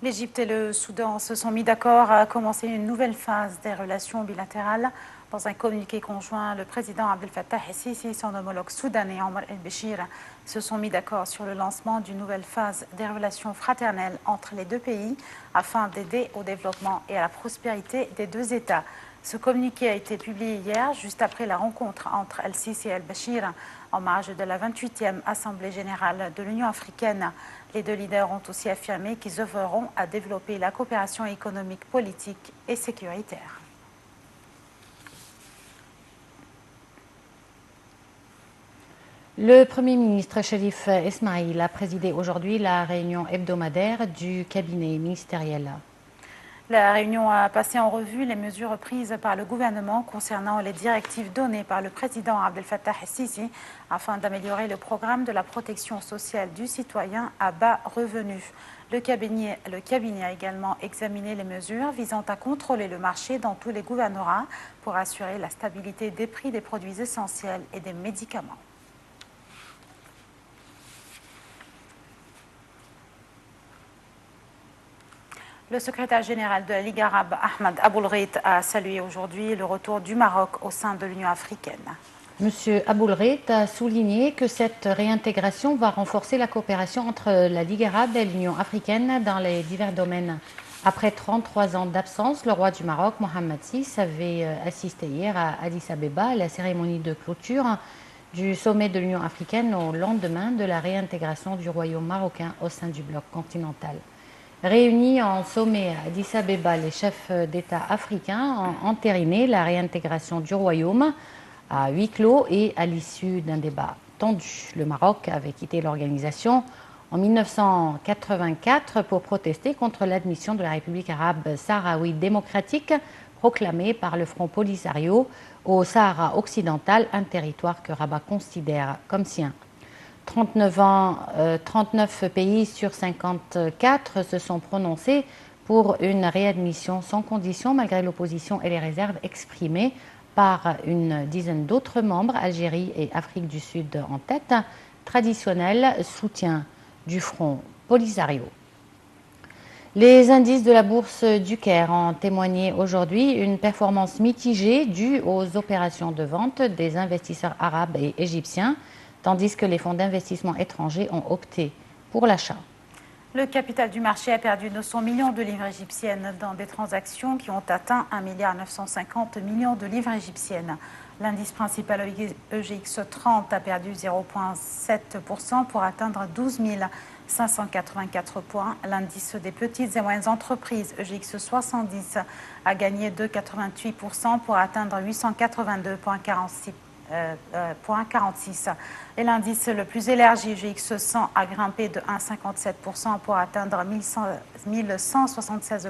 L'Égypte et le Soudan se sont mis d'accord à commencer une nouvelle phase des relations bilatérales. Dans un communiqué conjoint, le président Abdel Fattah el-Sisi et son homologue soudanais Omar el-Béchir se sont mis d'accord sur le lancement d'une nouvelle phase des relations fraternelles entre les deux pays afin d'aider au développement et à la prospérité des deux États. Ce communiqué a été publié hier, juste après la rencontre entre el-Sisi et el-Béchir en marge de la 28e Assemblée générale de l'Union africaine. Les deux leaders ont aussi affirmé qu'ils œuvreront à développer la coopération économique, politique et sécuritaire. Le Premier ministre Cherif Esmaïl a présidé aujourd'hui la réunion hebdomadaire du cabinet ministériel. La réunion a passé en revue les mesures prises par le gouvernement concernant les directives données par le président Abdel Fattah el-Sisi afin d'améliorer le programme de la protection sociale du citoyen à bas revenus. Le cabinet a également examiné les mesures visant à contrôler le marché dans tous les gouvernorats pour assurer la stabilité des prix des produits essentiels et des médicaments. Le secrétaire général de la Ligue arabe, Ahmed Aboulreit, a salué aujourd'hui le retour du Maroc au sein de l'Union africaine. Monsieur Aboulreit a souligné que cette réintégration va renforcer la coopération entre la Ligue arabe et l'Union africaine dans les divers domaines. Après 33 ans d'absence, le roi du Maroc, Mohammed VI, avait assisté hier à Addis Abeba à la cérémonie de clôture du sommet de l'Union africaine au lendemain de la réintégration du royaume marocain au sein du bloc continental. Réunis en sommet à Addis Abeba, les chefs d'État africains ont entériné la réintégration du royaume à huis clos et à l'issue d'un débat tendu. Le Maroc avait quitté l'organisation en 1984 pour protester contre l'admission de la République arabe sahraoui démocratique proclamée par le Front Polisario au Sahara occidental, un territoire que Rabat considère comme sien. 39 pays sur 54 se sont prononcés pour une réadmission sans condition malgré l'opposition et les réserves exprimées par une dizaine d'autres membres, Algérie et Afrique du Sud en tête, traditionnel soutien du Front Polisario. Les indices de la bourse du Caire ont témoigné aujourd'hui une performance mitigée due aux opérations de vente des investisseurs arabes et égyptiens, tandis que les fonds d'investissement étrangers ont opté pour l'achat. Le capital du marché a perdu 200 millions de livres égyptiennes dans des transactions qui ont atteint 1,950 milliard de livres égyptiennes. L'indice principal EGX 30 a perdu 0,7% pour atteindre 12 584 points. L'indice des petites et moyennes entreprises EGX 70 a gagné 2,88% pour atteindre 882,46 et l'indice le plus élargi GX 100 a grimpé de 1,57% pour atteindre 1176,03.